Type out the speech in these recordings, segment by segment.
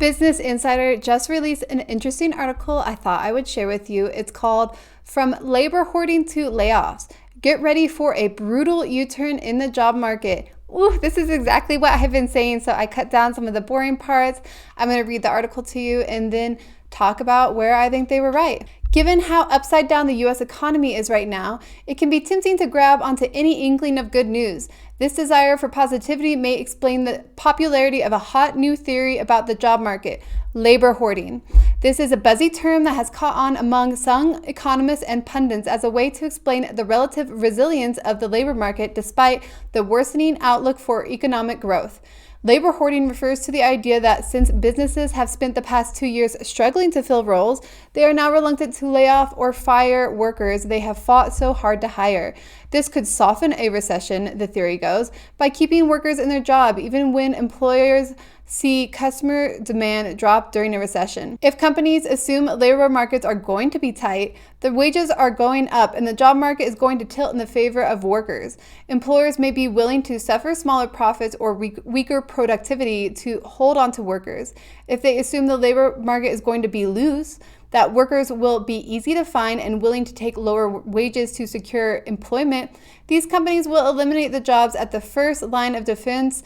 Business Insider just released an interesting article I thought I would share with you. It's called From Labor Hoarding to Layoffs. Get ready for a brutal U-turn in the job market. Ooh, this is exactly what I've been saying, so I cut down some of the boring parts. I'm going to read the article to you and then talk about where I think they were right. Given how upside down the US economy is right now, it can be tempting to grab onto any inkling of good news. This desire for positivity may explain the popularity of a hot new theory about the job market, labor hoarding. This is a buzzy term that has caught on among some economists and pundits as a way to explain the relative resilience of the labor market despite the worsening outlook for economic growth. Labor hoarding refers to the idea that since businesses have spent the past 2 years struggling to fill roles, they are now reluctant to lay off or fire workers they have fought so hard to hire. This could soften a recession, the theory goes, by keeping workers in their job even when employers see customer demand drop during a recession. If companies assume labor markets are going to be tight, the wages are going up and the job market is going to tilt in the favor of workers. Employers may be willing to suffer smaller profits or weaker productivity to hold on to workers. If they assume the labor market is going to be loose, that workers will be easy to find and willing to take lower wages to secure employment, these companies will eliminate the jobs at the first line of defense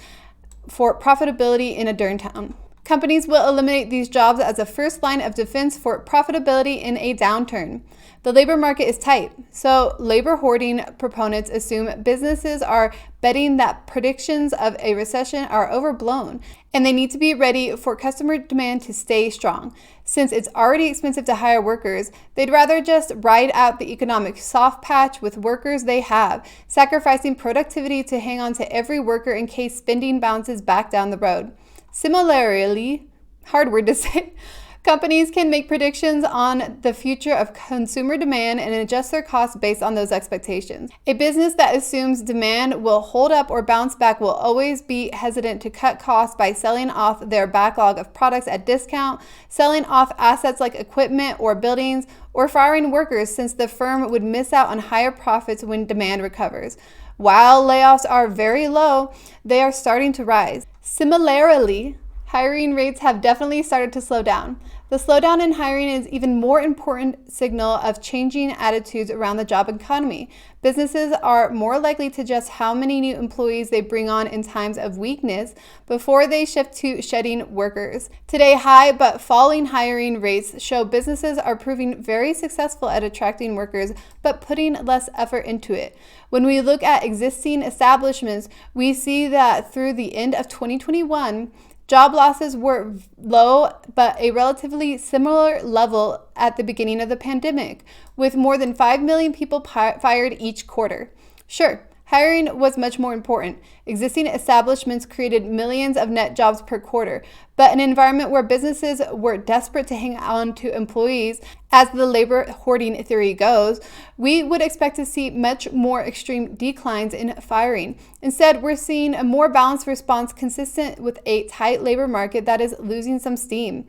for profitability in a downturn. Companies will eliminate these jobs as a first line of defense for profitability in a downturn. The labor market is tight, so labor hoarding proponents assume businesses are betting that predictions of a recession are overblown, and they need to be ready for customer demand to stay strong. Since it's already expensive to hire workers, they'd rather just ride out the economic soft patch with workers they have, sacrificing productivity to hang on to every worker in case spending bounces back down the road. Similarly, hard word to say, companies can make predictions on the future of consumer demand and adjust their costs based on those expectations. A business that assumes demand will hold up or bounce back will always be hesitant to cut costs by selling off their backlog of products at discount, selling off assets like equipment or buildings, or firing workers since the firm would miss out on higher profits when demand recovers. While layoffs are very low, they are starting to rise. Similarly, hiring rates have definitely started to slow down. The slowdown in hiring is even more important signal of changing attitudes around the job economy. Businesses are more likely to adjust how many new employees they bring on in times of weakness before they shift to shedding workers. Today, high but falling hiring rates show businesses are proving very successful at attracting workers but putting less effort into it. When we look at existing establishments, we see that through the end of 2021, job losses were low, but a relatively similar level at the beginning of the pandemic, with more than 5 million people fired each quarter. Sure, hiring was much more important. Existing establishments created millions of net jobs per quarter, but an environment where businesses were desperate to hang on to employees, as the labor hoarding theory goes, we would expect to see much more extreme declines in firing. Instead, we're seeing a more balanced response consistent with a tight labor market that is losing some steam.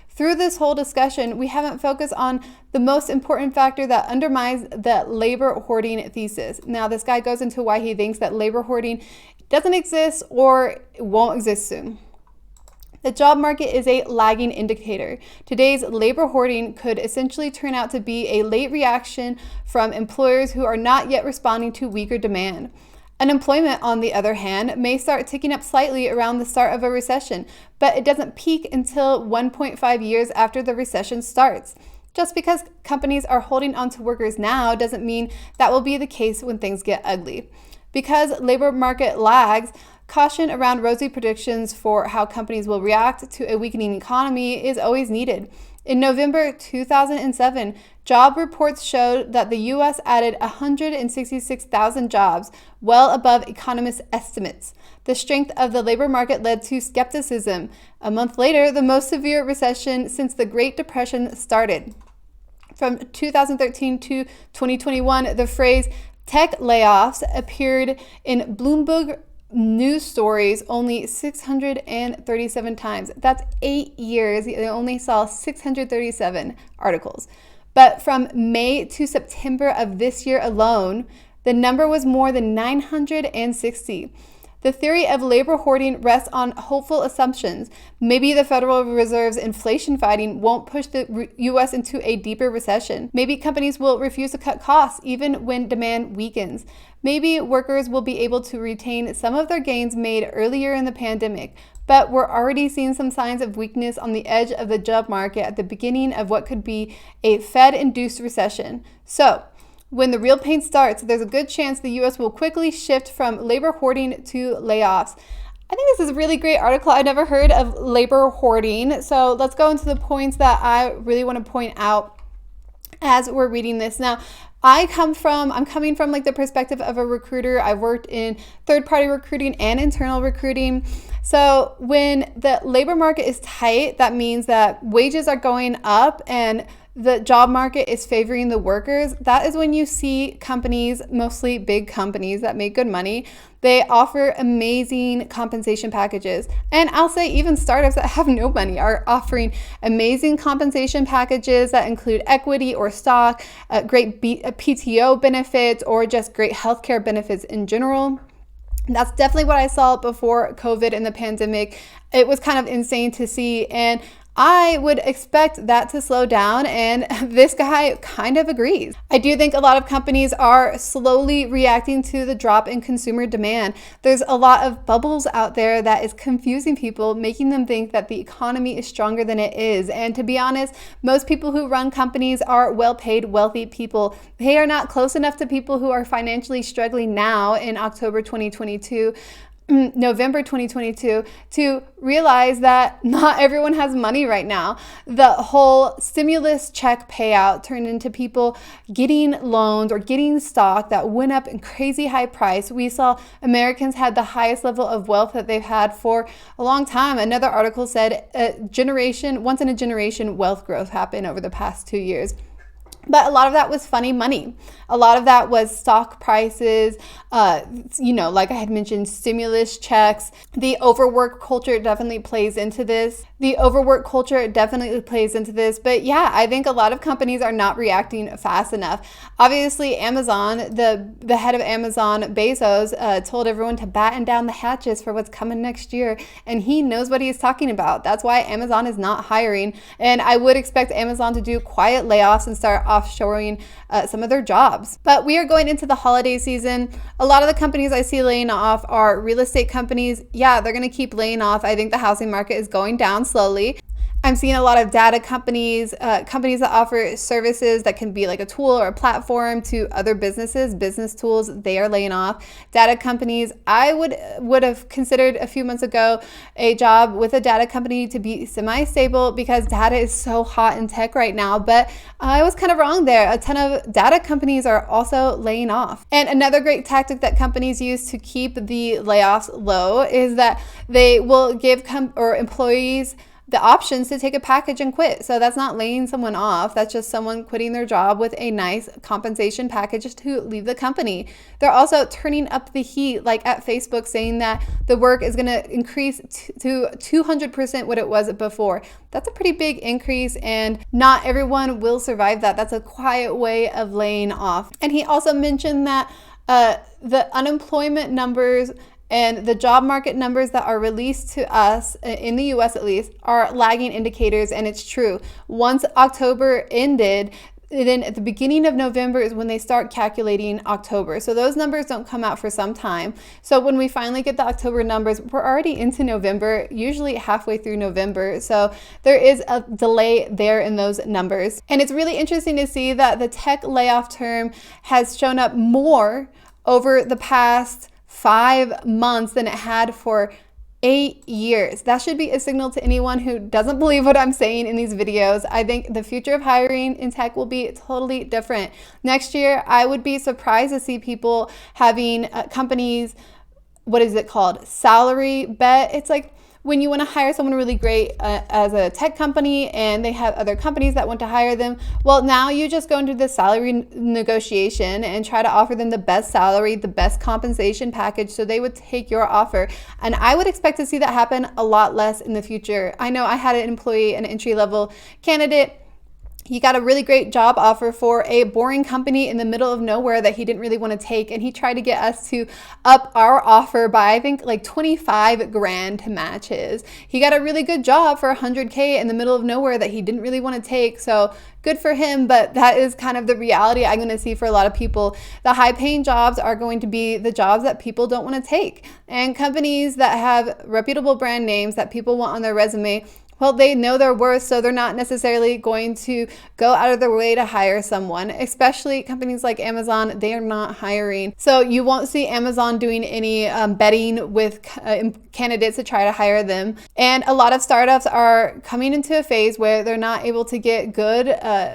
Through this whole discussion, we haven't focused on the most important factor that undermines the labor hoarding thesis. Now, this guy goes into why he thinks that labor hoarding doesn't exist or won't exist soon. The job market is a lagging indicator. Today's labor hoarding could essentially turn out to be a late reaction from employers who are not yet responding to weaker demand. Unemployment, on the other hand, may start ticking up slightly around the start of a recession, but it doesn't peak until 1.5 years after the recession starts. Just because companies are holding on to workers now doesn't mean that will be the case when things get ugly. Because labor market lags, caution around rosy predictions for how companies will react to a weakening economy is always needed. In November 2007, job reports showed that the U.S. added 166,000 jobs, well above economists' estimates. The strength of the labor market led to skepticism. A month later, the most severe recession since the Great Depression started. From 2013 to 2021, the phrase tech layoffs appeared in Bloomberg news stories only 637 times. That's 8 years. They only saw 637 articles. But from May to September of this year alone, the number was more than 960. The theory of labor hoarding rests on hopeful assumptions. Maybe the Federal Reserve's inflation fighting won't push the U.S. into a deeper recession. Maybe companies will refuse to cut costs even when demand weakens. Maybe workers will be able to retain some of their gains made earlier in the pandemic. But we're already seeing some signs of weakness on the edge of the job market at the beginning of what could be a Fed-induced recession. So, when the real pain starts, there's a good chance the U.S. will quickly shift from labor hoarding to layoffs. I think this is a really great article. I've never heard of labor hoarding. So let's go into the points that I really want to point out as we're reading this. Now, I'm coming from like the perspective of a recruiter. I've worked in third-party recruiting and internal recruiting. So when the labor market is tight, that means that wages are going up and the job market is favoring the workers. That is when you see companies, mostly big companies that make good money, they offer amazing compensation packages. And I'll say even startups that have no money are offering amazing compensation packages that include equity or stock, great PTO benefits, or just great healthcare benefits in general. That's definitely what I saw before COVID and the pandemic. It was kind of insane to see, and I would expect that to slow down, and this guy kind of agrees. I do think a lot of companies are slowly reacting to the drop in consumer demand. There's a lot of bubbles out there that is confusing people, making them think that the economy is stronger than it is. And to be honest, most people who run companies are well-paid, wealthy people. They are not close enough to people who are financially struggling now in November 2022 to realize that not everyone has money right now. The whole stimulus check payout turned into people getting loans or getting stock that went up in crazy high price. We saw Americans had the highest level of wealth that they've had for a long time. Another article said once in a generation wealth growth happened over the past 2 years. But a lot of that was funny money. A lot of that was stock prices, like I had mentioned, stimulus checks. The overwork culture definitely plays into this. But yeah, I think a lot of companies are not reacting fast enough. Obviously, Amazon, the head of Amazon, Bezos, told everyone to batten down the hatches for what's coming next year. And he knows what he's talking about. That's why Amazon is not hiring. And I would expect Amazon to do quiet layoffs and start offshoring some of their jobs. But we are going into the holiday season. A lot of the companies I see laying off are real estate companies. Yeah, they're going to keep laying off. I think the housing market is going down slowly. I'm seeing a lot of data companies, companies that offer services that can be like a tool or a platform to other businesses, business tools. They are laying off. Data companies, I would have considered a few months ago a job with a data company to be semi-stable because data is so hot in tech right now. But I was kind of wrong there. A ton of data companies are also laying off. And another great tactic that companies use to keep the layoffs low is that they will give employees the options to take a package and quit. So that's not laying someone off. That's just someone quitting their job with a nice compensation package to leave the company. They're also turning up the heat, like at Facebook, saying that the work is going to increase to 200% what it was before. That's a pretty big increase, and not everyone will survive that. That's a quiet way of laying off. And he also mentioned that the unemployment numbers and the job market numbers that are released to us, in the US at least, are lagging indicators, and it's true. Once October ended, then at the beginning of November is when they start calculating October. So those numbers don't come out for some time. So when we finally get the October numbers, we're already into November, usually halfway through November. So there is a delay there in those numbers. And it's really interesting to see that the tech layoff term has shown up more over the past 5 months than it had for 8 years. That should be a signal to anyone who doesn't believe what I'm saying in these videos. I think the future of hiring in tech will be totally different. Next year, I would be surprised to see people having companies, what is it called? Salary bet. It's like when you want to hire someone really great as a tech company and they have other companies that want to hire them, well, now you just go into the salary negotiation and try to offer them the best salary, the best compensation package, so they would take your offer. And I would expect to see that happen a lot less in the future. I know I had an employee, an entry-level candidate, He got a really great job offer for a boring company in the middle of nowhere that he didn't really want to take. And he tried to get us to up our offer by, I think, like 25 grand to match his. He got a really good job for 100K in the middle of nowhere that he didn't really want to take. So good for him, but that is kind of the reality I'm going to see for a lot of people. The high paying jobs are going to be the jobs that people don't want to take. And companies that have reputable brand names that people want on their resume, well, they know their worth, so they're not necessarily going to go out of their way to hire someone, especially companies like Amazon. They are not hiring. So you won't see Amazon doing any betting with candidates to try to hire them. And a lot of startups are coming into a phase where they're not able to get good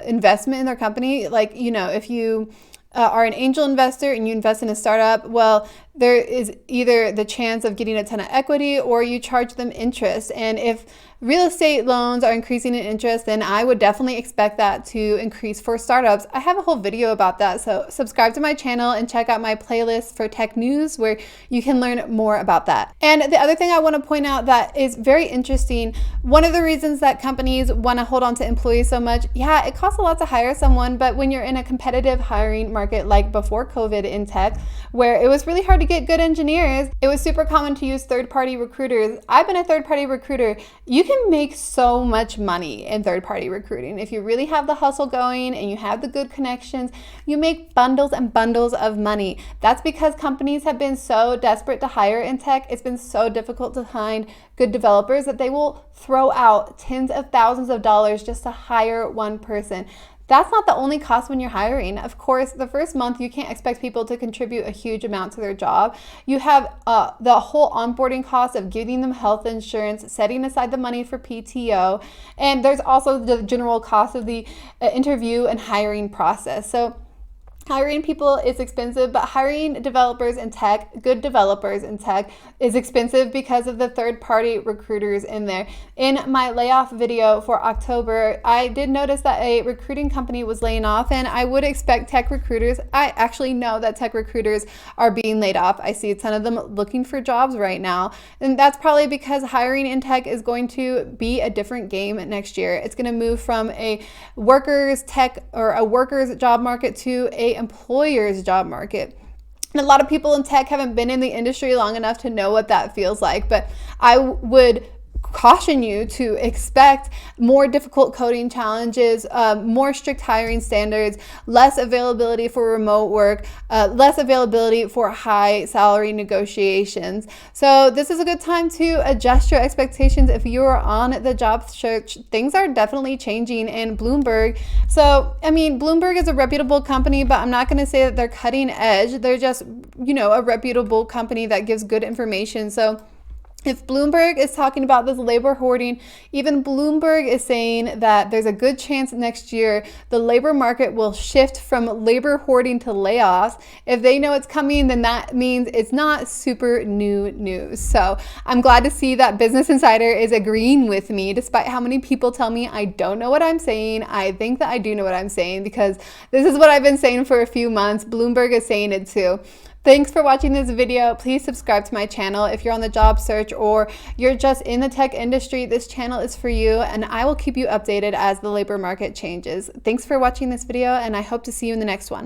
investment in their company. Like, you know, if you are an angel investor and you invest in a startup, well, there is either the chance of getting a ton of equity or you charge them interest. And if real estate loans are increasing in interest, then I would definitely expect that to increase for startups. I have a whole video about that, so subscribe to my channel and check out my playlist for tech news where you can learn more about that. And the other thing I want to point out that is very interesting, one of the reasons that companies want to hold on to employees so much, yeah, it costs a lot to hire someone, but when you're in a competitive hiring market like before COVID in tech, where it was really hard to get good engineers, it was super common to use third-party recruiters. I've been a third-party recruiter. You can make so much money in third-party recruiting. If you really have the hustle going and you have the good connections, you make bundles and bundles of money. That's because companies have been so desperate to hire in tech. It's been so difficult to find good developers that they will throw out tens of thousands of dollars just to hire one person. That's not the only cost when you're hiring. Of course, the first month, you can't expect people to contribute a huge amount to their job. You have the whole onboarding cost of giving them health insurance, setting aside the money for PTO, and there's also the general cost of the interview and hiring process. So hiring people is expensive, but hiring developers in tech, good developers in tech, is expensive because of the third-party recruiters in there. In my layoff video for October, I did notice that a recruiting company was laying off, and I would expect tech recruiters, I actually know that tech recruiters are being laid off. I see a ton of them looking for jobs right now, and that's probably because hiring in tech is going to be a different game next year. It's going to move from a workers tech or a workers job market to a employer's job market. And a lot of people in tech haven't been in the industry long enough to know what that feels like, but I would caution you to expect more difficult coding challenges, more strict hiring standards, less availability for remote work, less availability for high salary negotiations. So this is a good time to adjust your expectations if you are on the job search. Things are definitely changing in Bloomberg. So, I mean, Bloomberg is a reputable company, but I'm not going to say that they're cutting edge. They're just, you know, a reputable company that gives good information. So if Bloomberg is talking about this labor hoarding, even Bloomberg is saying that there's a good chance next year the labor market will shift from labor hoarding to layoffs. If they know it's coming, then that means it's not super new news. So I'm glad to see that Business Insider is agreeing with me, despite how many people tell me I don't know what I'm saying. I think that I do know what I'm saying because this is what I've been saying for a few months. Bloomberg is saying it too. Thanks for watching this video. Please subscribe to my channel. If you're on the job search or you're just in the tech industry, this channel is for you, and I will keep you updated as the labor market changes. Thanks for watching this video, and I hope to see you in the next one.